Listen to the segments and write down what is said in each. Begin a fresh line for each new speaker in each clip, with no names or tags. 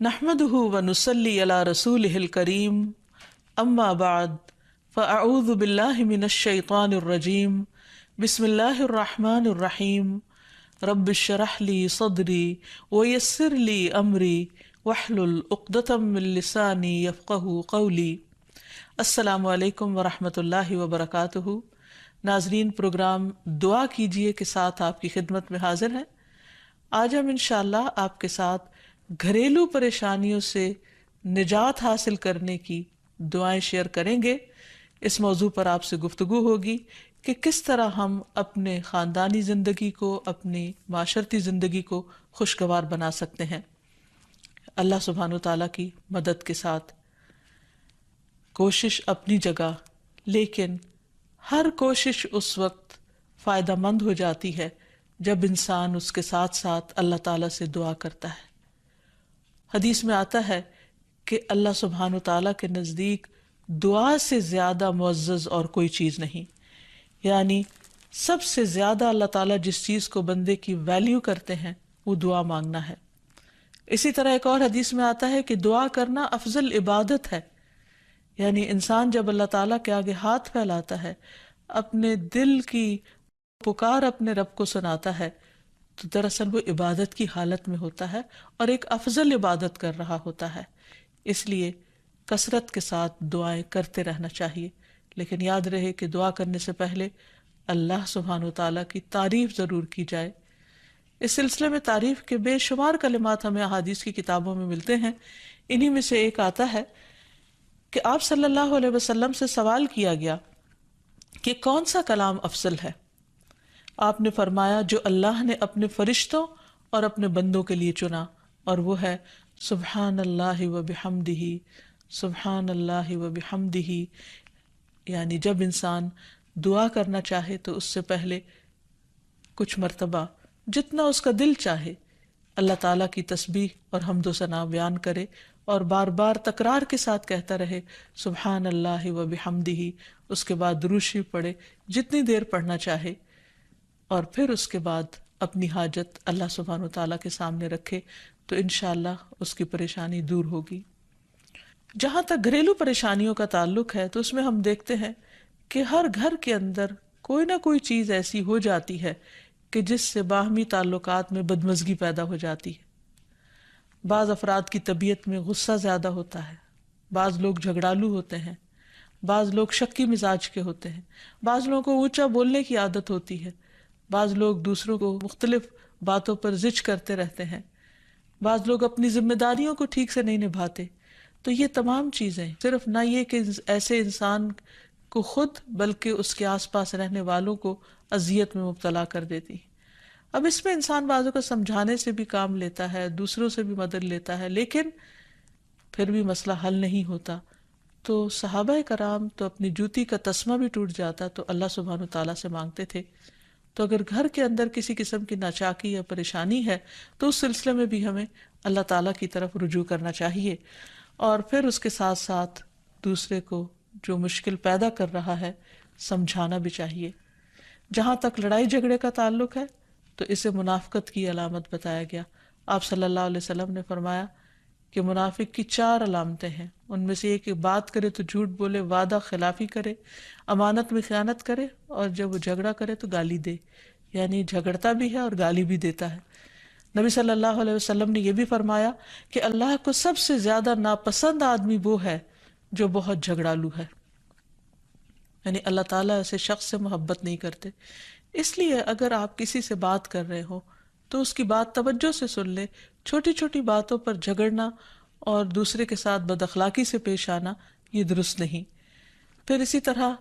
نحمده ونصلي على رسوله الكريم اما بعد فاعوذ بالله من الشيطان الرجيم بسم الله الرحمن الرحيم رب اشرح لي صدري ويسر لي امري واحلل عقدة من لساني يفقهوا قولي۔ السلام علیکم ورحمۃ اللہ وبرکاتہ۔ ناظرین، پروگرام دعا کیجئے کے ساتھ آپ کی خدمت میں حاضر ہیں۔ آج ہم انشاءاللہ آپ کے ساتھ گھریلو پریشانیوں سے نجات حاصل کرنے کی دعائیں شیئر کریں گے۔ اس موضوع پر آپ سے گفتگو ہوگی کہ کس طرح ہم اپنے خاندانی زندگی کو، اپنی معاشرتی زندگی کو خوشگوار بنا سکتے ہیں اللہ سبحانہ وتعالیٰ کی مدد کے ساتھ۔ کوشش اپنی جگہ، لیکن ہر کوشش اس وقت فائدہ مند ہو جاتی ہے جب انسان اس کے ساتھ ساتھ اللہ تعالیٰ سے دعا کرتا ہے۔ حدیث میں آتا ہے کہ اللہ سبحانہ وتعالیٰ کے نزدیک دعا سے زیادہ معزز اور کوئی چیز نہیں، یعنی سب سے زیادہ اللہ تعالیٰ جس چیز کو بندے کی ویلیو کرتے ہیں وہ دعا مانگنا ہے۔ اسی طرح ایک اور حدیث میں آتا ہے کہ دعا کرنا افضل عبادت ہے، یعنی انسان جب اللہ تعالیٰ کے آگے ہاتھ پھیلاتا ہے، اپنے دل کی پکار اپنے رب کو سناتا ہے، تو دراصل وہ عبادت کی حالت میں ہوتا ہے اور ایک افضل عبادت کر رہا ہوتا ہے۔ اس لیے کثرت کے ساتھ دعائیں کرتے رہنا چاہیے، لیکن یاد رہے کہ دعا کرنے سے پہلے اللہ سبحانہ وتعالیٰ کی تعریف ضرور کی جائے۔ اس سلسلے میں تعریف کے بے شمار کلمات ہمیں احادیث کی کتابوں میں ملتے ہیں۔ انہی میں سے ایک آتا ہے کہ آپ صلی اللہ علیہ وسلم سے سوال کیا گیا کہ کون سا کلام افضل ہے؟ آپ نے فرمایا جو اللہ نے اپنے فرشتوں اور اپنے بندوں کے لیے چنا، اور وہ ہے سبحان اللہ و بحمدہ، سبحان اللہ و بحمدہ۔ یعنی جب انسان دعا کرنا چاہے تو اس سے پہلے کچھ مرتبہ جتنا اس کا دل چاہے اللہ تعالیٰ کی تسبیح اور حمد و ثنا بیان کرے، اور بار بار تکرار کے ساتھ کہتا رہے سبحان اللہ و بحمدہ۔ اس کے بعد درود شریف پڑھے جتنی دیر پڑھنا چاہے، اور پھر اس کے بعد اپنی حاجت اللہ سبحانہ وتعالیٰ کے سامنے رکھے تو انشاءاللہ اس کی پریشانی دور ہوگی۔ جہاں تک گھریلو پریشانیوں کا تعلق ہے تو اس میں ہم دیکھتے ہیں کہ ہر گھر کے اندر کوئی نہ کوئی چیز ایسی ہو جاتی ہے کہ جس سے باہمی تعلقات میں بدمزگی پیدا ہو جاتی ہے۔ بعض افراد کی طبیعت میں غصہ زیادہ ہوتا ہے، بعض لوگ جھگڑالو ہوتے ہیں، بعض لوگ شکی مزاج کے ہوتے ہیں، بعض لوگوں کو اونچا بولنے کی عادت ہوتی ہے، بعض لوگ دوسروں کو مختلف باتوں پر زج کرتے رہتے ہیں، بعض لوگ اپنی ذمہ داریوں کو ٹھیک سے نہیں نبھاتے۔ تو یہ تمام چیزیں صرف نہ یہ کہ ایسے انسان کو خود بلکہ اس کے آس پاس رہنے والوں کو اذیت میں مبتلا کر دیتی۔ اب اس میں انسان بعضوں کو سمجھانے سے بھی کام لیتا ہے، دوسروں سے بھی مدد لیتا ہے، لیکن پھر بھی مسئلہ حل نہیں ہوتا۔ تو صحابہ کرام تو اپنی جوتی کا تسمہ بھی ٹوٹ جاتا تو اللہ سبحانہ تعالیٰ سے مانگتے تھے۔ تو اگر گھر کے اندر کسی قسم کی ناچاکی یا پریشانی ہے تو اس سلسلے میں بھی ہمیں اللہ تعالیٰ کی طرف رجوع کرنا چاہیے، اور پھر اس کے ساتھ ساتھ دوسرے کو جو مشکل پیدا کر رہا ہے سمجھانا بھی چاہیے۔ جہاں تک لڑائی جھگڑے کا تعلق ہے تو اسے منافقت کی علامت بتایا گیا۔ آپ صلی اللہ علیہ وسلم نے فرمایا کہ منافق کی 4 علامتیں ہیں، ان میں سے ایک بات کرے تو جھوٹ بولے، وعدہ خلافی کرے، امانت میں خیانت کرے، اور جب وہ جھگڑا کرے تو گالی دے، یعنی جھگڑتا بھی ہے اور گالی بھی دیتا ہے۔ نبی صلی اللہ علیہ وسلم نے یہ بھی فرمایا کہ اللہ کو سب سے زیادہ ناپسند آدمی وہ ہے جو بہت جھگڑالو ہے، یعنی اللہ تعالیٰ ایسے شخص سے محبت نہیں کرتے۔ اس لیے اگر آپ کسی سے بات کر رہے ہو تو اس کی بات توجہ سے سن لے۔ چھوٹی چھوٹی باتوں پر جھگڑنا اور دوسرے کے ساتھ بد اخلاقی سے پیش آنا یہ درست نہیں۔ پھر اسی طرح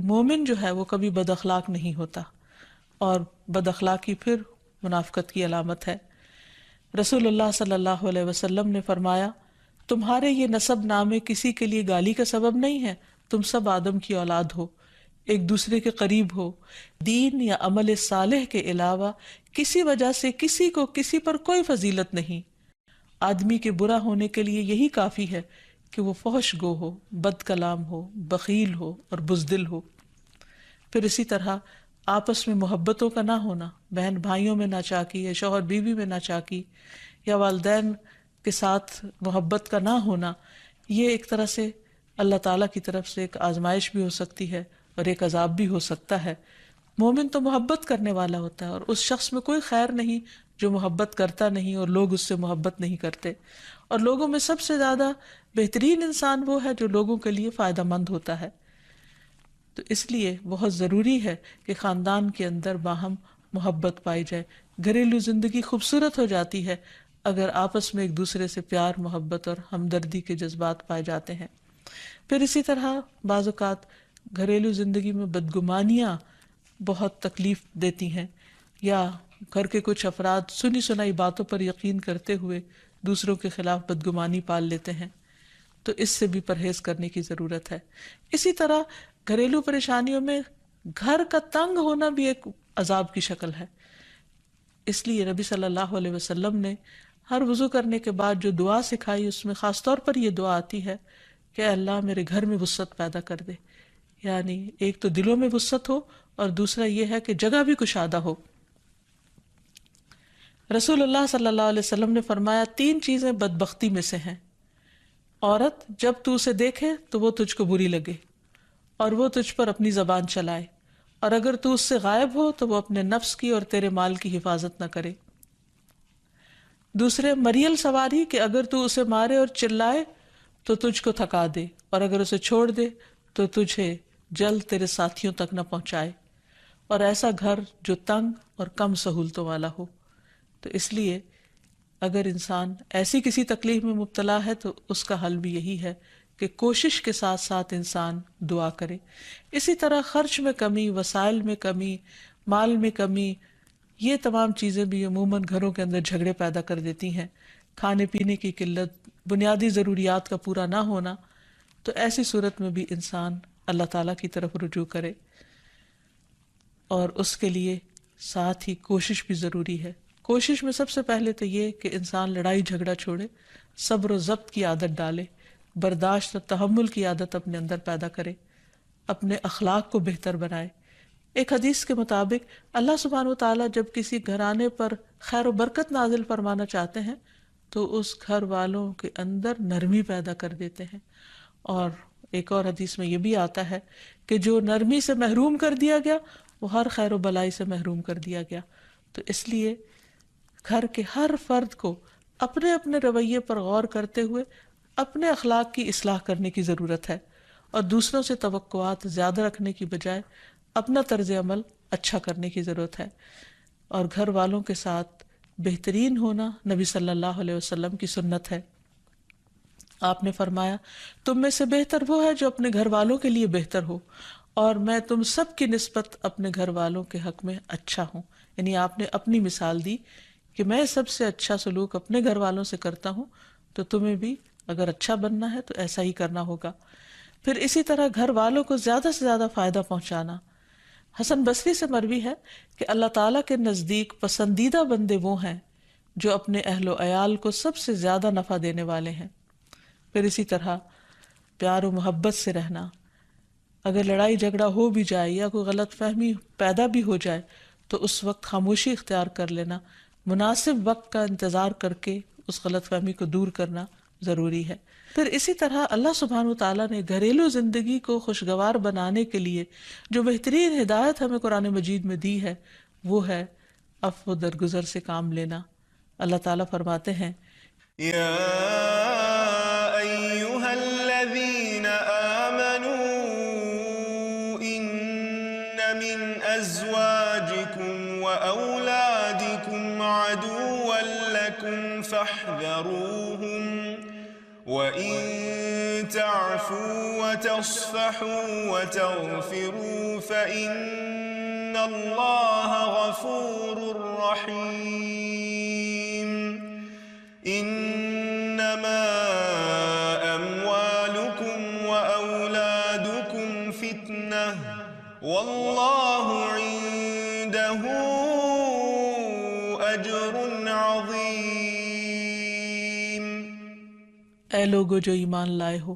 مومن جو ہے وہ کبھی بد اخلاق نہیں ہوتا، اور بد اخلاقی پھر منافقت کی علامت ہے۔ رسول اللہ صلی اللہ علیہ وسلم نے فرمایا تمہارے یہ نسب نامے کسی کے لیے گالی کا سبب نہیں ہے، تم سب آدم کی اولاد ہو، ایک دوسرے کے قریب ہو، دین یا عمل صالح کے علاوہ کسی وجہ سے کسی کو کسی پر کوئی فضیلت نہیں۔ آدمی کے برا ہونے کے لیے یہی کافی ہے کہ وہ فحش گو ہو، بد کلام ہو، بخیل ہو اور بزدل ہو۔ پھر اسی طرح آپس میں محبتوں کا نہ ہونا، بہن بھائیوں میں ناچاکی یا شوہر بیوی میں ناچاکی، یا والدین کے ساتھ محبت کا نہ ہونا، یہ ایک طرح سے اللہ تعالیٰ کی طرف سے ایک آزمائش بھی ہو سکتی ہے اور ایک عذاب بھی ہو سکتا ہے۔ مومن تو محبت کرنے والا ہوتا ہے، اور اس شخص میں کوئی خیر نہیں جو محبت کرتا نہیں اور لوگ اس سے محبت نہیں کرتے، اور لوگوں میں سب سے زیادہ بہترین انسان وہ ہے جو لوگوں کے لیے فائدہ مند ہوتا ہے۔ تو اس لیے بہت ضروری ہے کہ خاندان کے اندر باہم محبت پائی جائے۔ گھریلو زندگی خوبصورت ہو جاتی ہے اگر آپس میں ایک دوسرے سے پیار، محبت اور ہمدردی کے جذبات پائے جاتے ہیں۔ پھر اسی طرح بعض اوقات گھریلو زندگی میں بدگمانیاں بہت تکلیف دیتی ہیں، یا گھر کے کچھ افراد سنی سنائی باتوں پر یقین کرتے ہوئے دوسروں کے خلاف بدگمانی پال لیتے ہیں، تو اس سے بھی پرہیز کرنے کی ضرورت ہے۔ اسی طرح گھریلو پریشانیوں میں گھر کا تنگ ہونا بھی ایک عذاب کی شکل ہے۔ اس لیے نبی صلی اللہ علیہ وسلم نے ہر وضو کرنے کے بعد جو دعا سکھائی، اس میں خاص طور پر یہ دعا آتی ہے کہ اے اللہ میرے گھر میں وسعت پیدا کر دے، یعنی ایک تو دلوں میں وسعت ہو، اور دوسرا یہ ہے کہ جگہ بھی کشادہ ہو۔ رسول اللہ صلی اللہ علیہ وسلم نے فرمایا 3 چیزیں بدبختی میں سے ہیں۔ عورت جب تو اسے دیکھے تو وہ تجھ کو بری لگے، اور وہ تجھ پر اپنی زبان چلائے، اور اگر تو اس سے غائب ہو تو وہ اپنے نفس کی اور تیرے مال کی حفاظت نہ کرے۔ دوسرے، مریل سواری کہ اگر تو اسے مارے اور چلائے تو تجھ کو تھکا دے، اور اگر اسے چھوڑ دے تو تجھے جلد تیرے ساتھیوں تک نہ پہنچائے، اور ایسا گھر جو تنگ اور کم سہولتوں والا ہو۔ تو اس لیے اگر انسان ایسی کسی تکلیف میں مبتلا ہے تو اس کا حل بھی یہی ہے کہ کوشش کے ساتھ ساتھ انسان دعا کرے۔ اسی طرح خرچ میں کمی، وسائل میں کمی، مال میں کمی، یہ تمام چیزیں بھی عموماً گھروں کے اندر جھگڑے پیدا کر دیتی ہیں۔ کھانے پینے کی قلت، بنیادی ضروریات کا پورا نہ ہونا، تو ایسی صورت میں بھی انسان اللہ تعالیٰ کی طرف رجوع کرے، اور اس کے لیے ساتھ ہی کوشش بھی ضروری ہے۔ کوشش میں سب سے پہلے تو یہ کہ انسان لڑائی جھگڑا چھوڑے، صبر و ضبط کی عادت ڈالے، برداشت اور تحمل کی عادت اپنے اندر پیدا کرے، اپنے اخلاق کو بہتر بنائے۔ ایک حدیث کے مطابق اللہ سبحانہ و تعالیٰ جب کسی گھرانے پر خیر و برکت نازل فرمانا چاہتے ہیں تو اس گھر والوں کے اندر نرمی پیدا کر دیتے ہیں، اور ایک اور حدیث میں یہ بھی آتا ہے کہ جو نرمی سے محروم کر دیا گیا وہ ہر خیر و بلائی سے محروم کر دیا گیا۔ تو اس لیے گھر کے ہر فرد کو اپنے اپنے رویے پر غور کرتے ہوئے اپنے اخلاق کی اصلاح کرنے کی ضرورت ہے، اور دوسروں سے توقعات زیادہ رکھنے کی بجائے اپنا طرز عمل اچھا کرنے کی ضرورت ہے۔ اور گھر والوں کے ساتھ بہترین ہونا نبی صلی اللہ علیہ وسلم کی سنت ہے۔ آپ نے فرمایا تم میں سے بہتر وہ ہے جو اپنے گھر والوں کے لیے بہتر ہو، اور میں تم سب کی نسبت اپنے گھر والوں کے حق میں اچھا ہوں۔ یعنی آپ نے اپنی مثال دی کہ میں سب سے اچھا سلوک اپنے گھر والوں سے کرتا ہوں، تو تمہیں بھی اگر اچھا بننا ہے تو ایسا ہی کرنا ہوگا۔ پھر اسی طرح گھر والوں کو زیادہ سے زیادہ فائدہ پہنچانا۔ حسن بصری سے مروی ہے کہ اللہ تعالیٰ کے نزدیک پسندیدہ بندے وہ ہیں جو اپنے اہل و عیال کو سب سے زیادہ نفع دینے والے ہیں۔ پھر اسی طرح پیار و محبت سے رہنا۔ اگر لڑائی جھگڑا ہو بھی جائے یا کوئی غلط فہمی پیدا بھی ہو جائے تو اس وقت خاموشی اختیار کر لینا، مناسب وقت کا انتظار کر کے اس غلط فہمی کو دور کرنا ضروری ہے۔ پھر اسی طرح اللہ سبحانہ وتعالیٰ نے گھریلو زندگی کو خوشگوار بنانے کے لیے جو بہترین ہدایت ہمیں قرآن مجید میں دی ہے وہ ہے عفو و درگزر سے کام لینا۔ اللہ تعالیٰ فرماتے ہیں
یا ایہا الذین آمنوا ان من ازواجکم و اولادکم عدوا لکم فاحذروہم وَإِن تَعْفُوا وَتَصْفَحُوا وَتَغْفِرُوا فَإِنَّ اللَّهَ غَفُورٌ رَّحِيمٌ إِنَّمَا أَمْوَالُكُمْ وَأَوْلَادُكُمْ فِتْنَةٌ وَاللَّهُ عِندَهُ أَجْرٌ عَظِيمٌ۔
اے لوگو جو ایمان لائے ہو،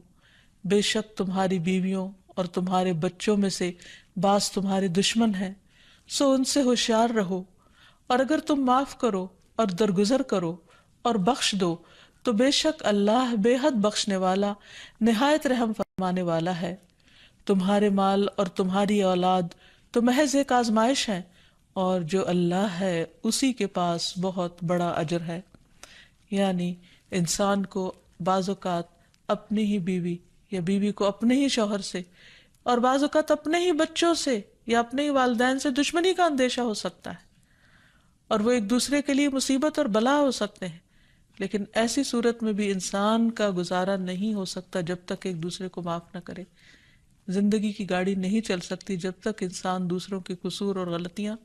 بے شک تمہاری بیویوں اور تمہارے بچوں میں سے بعض تمہارے دشمن ہیں، سو ان سے ہوشیار رہو، اور اگر تم معاف کرو اور درگزر کرو اور بخش دو تو بے شک اللہ بے حد بخشنے والا نہایت رحم فرمانے والا ہے۔ تمہارے مال اور تمہاری اولاد تو محض ایک آزمائش ہے، اور جو اللہ ہے اسی کے پاس بہت بڑا اجر ہے۔ یعنی انسان کو بعض اوقات اپنی ہی بیوی یا بیوی کو اپنے ہی شوہر سے، اور بعض اوقات اپنے ہی بچوں سے یا اپنے ہی والدین سے دشمنی کا اندیشہ ہو سکتا ہے، اور وہ ایک دوسرے کے لیے مصیبت اور بلا ہو سکتے ہیں، لیکن ایسی صورت میں بھی انسان کا گزارا نہیں ہو سکتا جب تک ایک دوسرے کو معاف نہ کرے۔ زندگی کی گاڑی نہیں چل سکتی جب تک انسان دوسروں کے قصور اور غلطیاں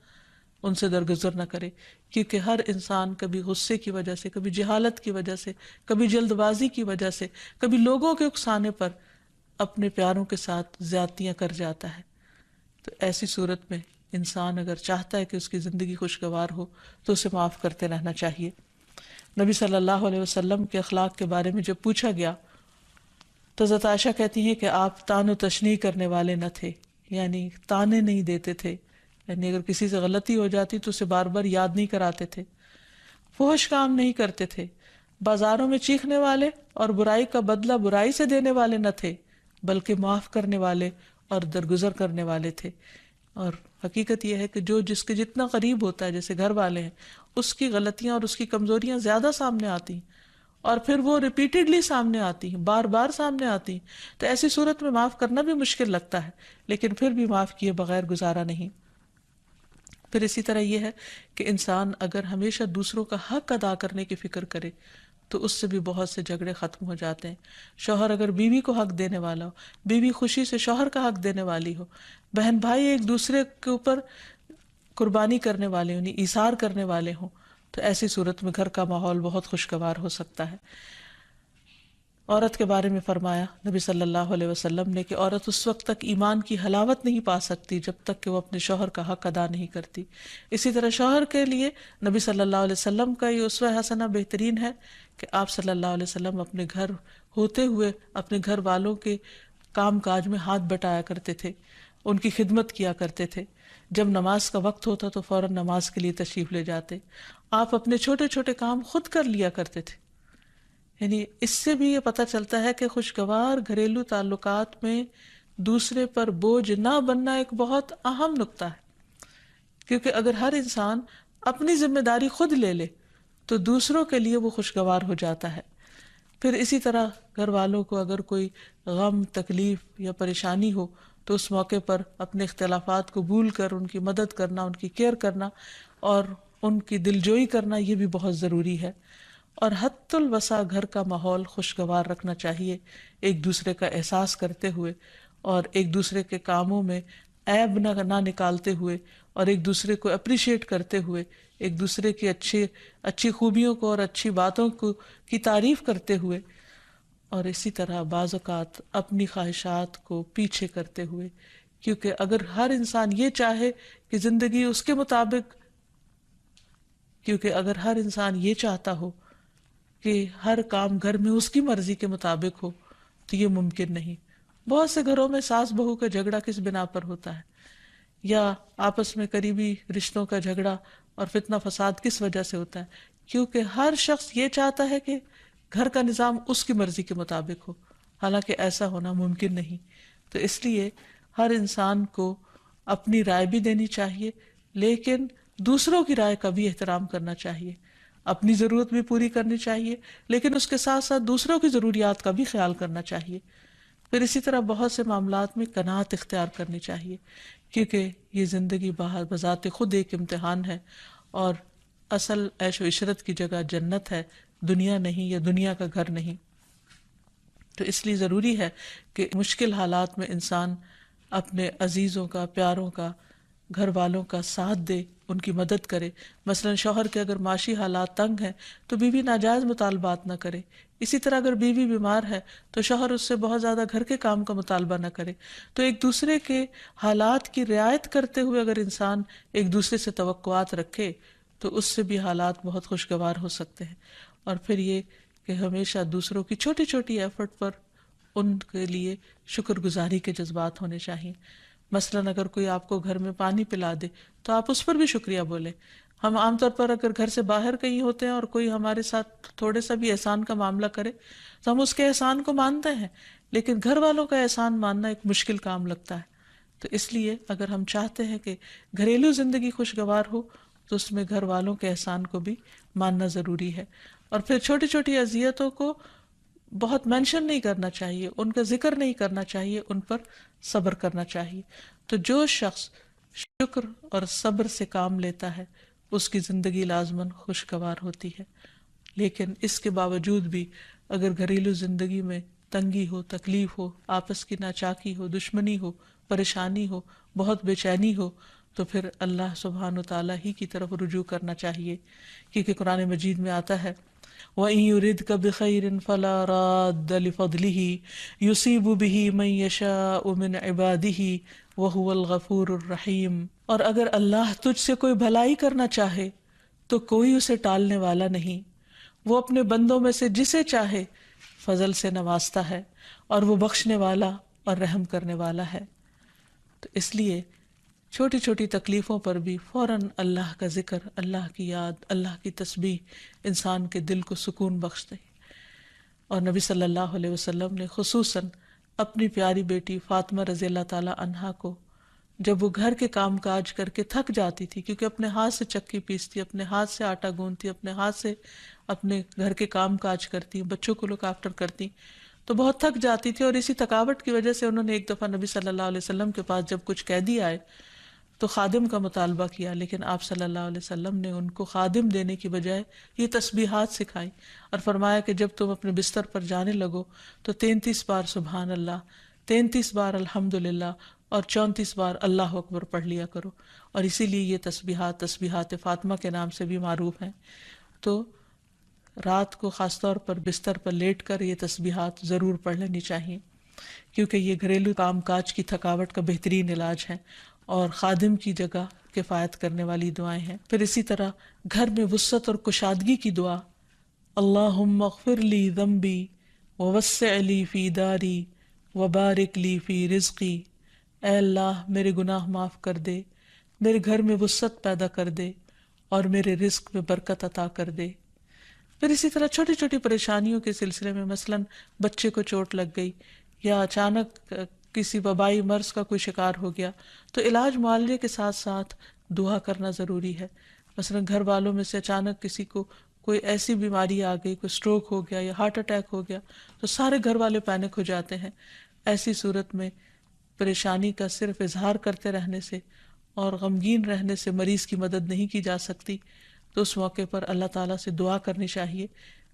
ان سے درگزر نہ کرے، کیونکہ ہر انسان کبھی غصے کی وجہ سے، کبھی جہالت کی وجہ سے، کبھی جلد بازی کی وجہ سے، کبھی لوگوں کے اکسانے پر اپنے پیاروں کے ساتھ زیادتیاں کر جاتا ہے۔ تو ایسی صورت میں انسان اگر چاہتا ہے کہ اس کی زندگی خوشگوار ہو تو اسے معاف کرتے رہنا چاہیے۔ نبی صلی اللہ علیہ وسلم کے اخلاق کے بارے میں جب پوچھا گیا تو حضرت عائشہ کہتی ہیں کہ آپ طعن و تشنیع کرنے والے نہ تھے، یعنی طعنے نہیں دیتے تھے، یعنی اگر کسی سے غلطی ہو جاتی تو اسے بار بار یاد نہیں کراتے تھے، فحش کام نہیں کرتے تھے، بازاروں میں چیخنے والے اور برائی کا بدلہ برائی سے دینے والے نہ تھے، بلکہ معاف کرنے والے اور درگزر کرنے والے تھے۔ اور حقیقت یہ ہے کہ جو جس کے جتنا قریب ہوتا ہے، جیسے گھر والے ہیں، اس کی غلطیاں اور اس کی کمزوریاں زیادہ سامنے آتی ہیں، اور پھر وہ ریپیٹڈلی سامنے آتی ہیں، بار بار سامنے آتی ہیں، تو ایسی صورت میں معاف کرنا بھی مشکل لگتا ہے، لیکن پھر بھی معاف کیے بغیر گزارا نہیں۔ پھر اسی طرح یہ ہے کہ انسان اگر ہمیشہ دوسروں کا حق ادا کرنے کی فکر کرے تو اس سے بھی بہت سے جھگڑے ختم ہو جاتے ہیں۔ شوہر اگر بیوی کو حق دینے والا ہو، بیوی خوشی سے شوہر کا حق دینے والی ہو، بہن بھائی ایک دوسرے کے اوپر قربانی کرنے والے ہوں، ایثار کرنے والے ہوں، تو ایسی صورت میں گھر کا ماحول بہت خوشگوار ہو سکتا ہے۔ عورت کے بارے میں فرمایا نبی صلی اللہ علیہ وسلم نے کہ عورت اس وقت تک ایمان کی حلاوت نہیں پا سکتی جب تک کہ وہ اپنے شوہر کا حق ادا نہیں کرتی۔ اسی طرح شوہر کے لیے نبی صلی اللہ علیہ وسلم کا یہ اسوہ حسنہ بہترین ہے کہ آپ صلی اللہ علیہ وسلم اپنے گھر ہوتے ہوئے اپنے گھر والوں کے کام کاج میں ہاتھ بٹایا کرتے تھے، ان کی خدمت کیا کرتے تھے۔ جب نماز کا وقت ہوتا تو فوراً نماز کے لیے تشریف لے جاتے۔ آپ اپنے چھوٹے چھوٹے کام خود کر لیا کرتے تھے۔ یعنی اس سے بھی یہ پتہ چلتا ہے کہ خوشگوار گھریلو تعلقات میں دوسرے پر بوجھ نہ بننا ایک بہت اہم نقطہ ہے، کیونکہ اگر ہر انسان اپنی ذمہ داری خود لے لے تو دوسروں کے لیے وہ خوشگوار ہو جاتا ہے۔ پھر اسی طرح گھر والوں کو اگر کوئی غم، تکلیف یا پریشانی ہو تو اس موقع پر اپنے اختلافات کو بھول کر ان کی مدد کرنا، ان کی کیئر کرنا اور ان کی دلجوئی کرنا، یہ بھی بہت ضروری ہے۔ اور حد الوسع گھر کا ماحول خوشگوار رکھنا چاہیے، ایک دوسرے کا احساس کرتے ہوئے اور ایک دوسرے کے کاموں میں عیب نہ نکالتے ہوئے اور ایک دوسرے کو اپریشیٹ کرتے ہوئے، ایک دوسرے کی اچھی خوبیوں کو اور اچھی باتوں کی تعریف کرتے ہوئے، اور اسی طرح بعض اوقات اپنی خواہشات کو پیچھے کرتے ہوئے، کیونکہ اگر ہر انسان یہ چاہے کہ زندگی اس کے مطابق، کیونکہ اگر ہر انسان یہ چاہتا ہو کہ ہر کام گھر میں اس کی مرضی کے مطابق ہو تو یہ ممکن نہیں۔ بہت سے گھروں میں ساس بہو کا جھگڑا کس بنا پر ہوتا ہے، یا آپس میں قریبی رشتوں کا جھگڑا اور فتنہ فساد کس وجہ سے ہوتا ہے؟ کیونکہ ہر شخص یہ چاہتا ہے کہ گھر کا نظام اس کی مرضی کے مطابق ہو، حالانکہ ایسا ہونا ممکن نہیں۔ تو اس لیے ہر انسان کو اپنی رائے بھی دینی چاہیے، لیکن دوسروں کی رائے کا بھی احترام کرنا چاہیے، اپنی ضرورت بھی پوری کرنی چاہیے، لیکن اس کے ساتھ ساتھ دوسروں کی ضروریات کا بھی خیال کرنا چاہیے۔ پھر اسی طرح بہت سے معاملات میں قناعت اختیار کرنی چاہیے، کیونکہ یہ زندگی بذات خود ایک امتحان ہے، اور اصل عیش و عشرت کی جگہ جنت ہے، دنیا نہیں، یا دنیا کا گھر نہیں۔ تو اس لیے ضروری ہے کہ مشکل حالات میں انسان اپنے عزیزوں کا، پیاروں کا، گھر والوں کا ساتھ دے، ان کی مدد کرے۔ مثلا شوہر کے اگر معاشی حالات تنگ ہیں تو بیوی ناجائز مطالبات نہ کرے، اسی طرح اگر بیوی بیمار ہے تو شوہر اس سے بہت زیادہ گھر کے کام کا مطالبہ نہ کرے۔ تو ایک دوسرے کے حالات کی رعایت کرتے ہوئے اگر انسان ایک دوسرے سے توقعات رکھے تو اس سے بھی حالات بہت خوشگوار ہو سکتے ہیں۔ اور پھر یہ کہ ہمیشہ دوسروں کی چھوٹی چھوٹی ایفرٹ پر ان کے لیے شکر گزاری کے جذبات ہونے چاہیے۔ مثلاً اگر کوئی آپ کو گھر میں پانی پلا دے تو آپ اس پر بھی شکریہ بولیں۔ ہم عام طور پر اگر گھر سے باہر کہیں ہوتے ہیں اور کوئی ہمارے ساتھ تھوڑے سا بھی احسان کا معاملہ کرے تو ہم اس کے احسان کو مانتے ہیں، لیکن گھر والوں کا احسان ماننا ایک مشکل کام لگتا ہے. تو اس لیے اگر ہم چاہتے ہیں کہ گھریلو زندگی خوشگوار ہو تو اس میں گھر والوں کے احسان کو بھی ماننا ضروری ہے. اور پھر چھوٹی چھوٹی اذیتوں کو بہت مینشن نہیں کرنا چاہیے، ان کا ذکر نہیں کرنا چاہیے، ان پر صبر کرنا چاہیے. تو جو شخص شکر اور صبر سے کام لیتا ہے اس کی زندگی لازماً خوشگوار ہوتی ہے. لیکن اس کے باوجود بھی اگر گھریلو زندگی میں تنگی ہو، تکلیف ہو، آپس کی ناچاکی ہو، دشمنی ہو، پریشانی ہو، بہت بے چینی ہو، تو پھر اللہ سبحانہ وتعالیٰ ہی کی طرف رجوع کرنا چاہیے. کیونکہ قرآن مجید میں آتا ہے وَإِن يُرِدْكَ بِخَيْرٍ فَلَا رَادَّ لِفَضْلِهِ يُصِيبُ بِهِ مَن يَشَاءُ مِنْ عِبَادِهِ وَهُوَ الْغَفُورُ الرَّحِيمُ. اور اگر اللہ تجھ سے کوئی بھلائی کرنا چاہے تو کوئی اسے ٹالنے والا نہیں، وہ اپنے بندوں میں سے جسے چاہے فضل سے نوازتا ہے اور وہ بخشنے والا اور رحم کرنے والا ہے. تو اس لیے چھوٹی چھوٹی تکلیفوں پر بھی فوراً اللہ کا ذکر، اللہ کی یاد، اللہ کی تسبیح انسان کے دل کو سکون بخش دے. اور نبی صلی اللہ علیہ وسلم نے خصوصاً اپنی پیاری بیٹی فاطمہ رضی اللہ تعالی عنہا کو جب وہ گھر کے کام کاج کر کے تھک جاتی تھی، کیونکہ اپنے ہاتھ سے چکی پیستی، اپنے ہاتھ سے آٹا گوندتی، اپنے ہاتھ سے اپنے گھر کے کام کاج کرتی، بچوں کو لک آفٹر کرتی، تو بہت تھک جاتی تھی. اور اسی تھکاوٹ کی وجہ سے انہوں نے ایک دفعہ نبی صلی اللہ علیہ وسلم کے پاس جب کچھ قیدی آئے تو خادم کا مطالبہ کیا، لیکن آپ صلی اللہ علیہ وسلم نے ان کو خادم دینے کی بجائے یہ تسبیحات سکھائی اور فرمایا کہ جب تم اپنے بستر پر جانے لگو تو 33 بار سبحان اللہ، 33 بار الحمدللہ اور 34 بار اللہ اکبر پڑھ لیا کرو. اور اسی لیے یہ تسبیحات فاطمہ کے نام سے بھی معروف ہیں. تو رات کو خاص طور پر بستر پر لیٹ کر یہ تسبیحات ضرور پڑھ لینی چاہیے، کیونکہ یہ گھریلو کام کاج کی تھکاوٹ کا بہترین علاج ہے اور خادم کی جگہ کفایت کرنے والی دعائیں ہیں. پھر اسی طرح گھر میں وسعت اور کشادگی کی دعا، اللہم اغفر لی ذنبی ووسع لی فی داری وبارک لی فی رزقی. اے اللہ میرے گناہ معاف کر دے، میرے گھر میں وسعت پیدا کر دے اور میرے رزق میں برکت عطا کر دے. پھر اسی طرح چھوٹی چھوٹی پریشانیوں کے سلسلے میں مثلاً بچے کو چوٹ لگ گئی یا اچانک کسی وبائی مرض کا کوئی شکار ہو گیا تو علاج معالجے کے ساتھ ساتھ دعا کرنا ضروری ہے. مثلاً گھر والوں میں سے اچانک کسی کو کوئی ایسی بیماری آ گئی، کوئی سٹروک ہو گیا یا ہارٹ اٹیک ہو گیا تو سارے گھر والے پینک ہو جاتے ہیں. ایسی صورت میں پریشانی کا صرف اظہار کرتے رہنے سے اور غمگین رہنے سے مریض کی مدد نہیں کی جا سکتی. تو اس موقع پر اللہ تعالیٰ سے دعا کرنی چاہیے.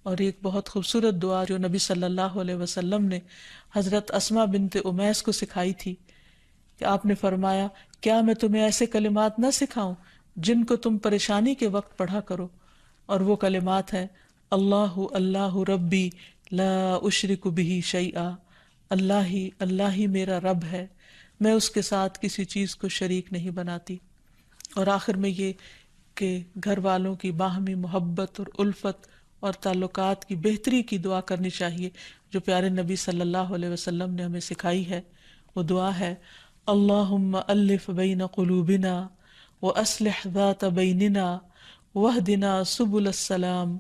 اور ایک بہت خوبصورت دعا جو نبی صلی اللہ علیہ وسلم نے حضرت اسماء بنت امیس کو سکھائی تھی کہ آپ نے فرمایا کیا میں تمہیں ایسے کلمات نہ سکھاؤں جن کو تم پریشانی کے وقت پڑھا کرو. اور وہ کلمات ہیں اللہ اللہ ربی لا اشرک بہ شیئا، اللہ ہی میرا رب ہے، میں اس کے ساتھ کسی چیز کو شریک نہیں بناتی. اور آخر میں یہ کہ گھر والوں کی باہمی محبت اور الفت اور تعلقات کی بہتری کی دعا کرنی چاہیے جو پیارے نبی صلی اللہ علیہ وسلم نے ہمیں سکھائی ہے. وہ دعا ہے اللہم الف بین قلوبنا واصلح ذات بیننا واہدنا سبل السلام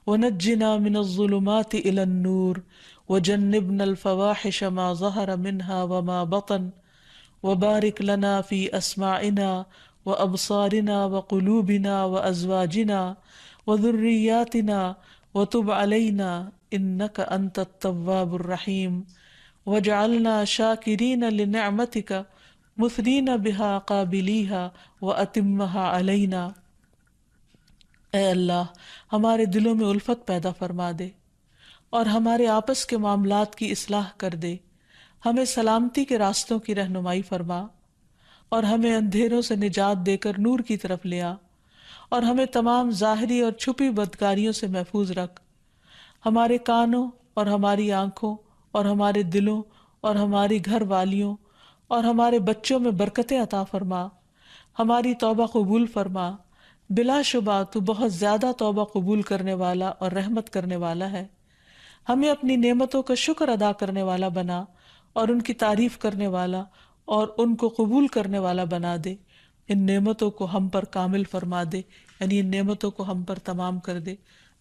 ونجنا من الظلمات الى النور وجنبنا الفواحش ما ظہر منها وما بطن وبارک لنا فی اسماعنا وابصارنا وقلوبنا وازواجنا وذریاتنا وتب علینا انک انت التواب الرحیم وجعلنا شاکرین لنعمتک مثنین بها قابلیہا واتمہا علینا. اے اللہ ہمارے دلوں میں الفت پیدا فرما دے اور ہمارے آپس کے معاملات کی اصلاح کر دے. ہمیں سلامتی کے راستوں کی رہنمائی فرما اور ہمیں اندھیروں سے نجات دے کر نور کی طرف لے آ اور ہمیں تمام ظاہری اور چھپی بدکاریوں سے محفوظ رکھ. ہمارے کانوں اور ہماری آنکھوں اور ہمارے دلوں اور ہماری گھر والیوں اور ہمارے بچوں میں برکتیں عطا فرما. ہماری توبہ قبول فرما، بلا شبہ تو بہت زیادہ توبہ قبول کرنے والا اور رحمت کرنے والا ہے. ہمیں اپنی نعمتوں کا شکر ادا کرنے والا بنا اور ان کی تعریف کرنے والا اور ان کو قبول کرنے والا بنا دے. ان نعمتوں کو ہم پر کامل فرما دے، یعنی ان نعمتوں کو ہم پر تمام کر دے۔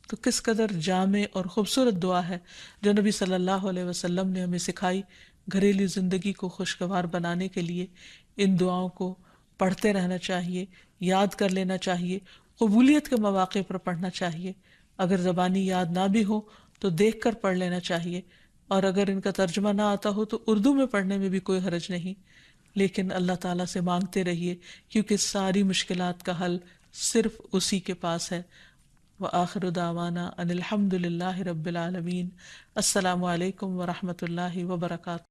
تو کس قدر جامع اور خوبصورت دعا ہے جو نبی صلی اللہ علیہ وسلم نے ہمیں سکھائی۔ گھریلو زندگی کو خوشگوار بنانے کے لیے ان دعاؤں کو پڑھتے رہنا چاہیے، یاد کر لینا چاہیے، قبولیت کے مواقع پر پڑھنا چاہیے۔ اگر زبانی یاد نہ بھی ہو تو دیکھ کر پڑھ لینا چاہیے، اور اگر ان کا ترجمہ نہ آتا ہو تو اردو میں پڑھنے میں بھی کوئی حرج نہیں، لیکن اللہ تعالیٰ سے مانگتے رہیے کیونکہ ساری مشکلات کا حل صرف اسی کے پاس ہے۔ وآخر دعوانا ان الحمد للہ رب العالمین۔ السلام علیکم ورحمۃ اللہ وبرکاتہ۔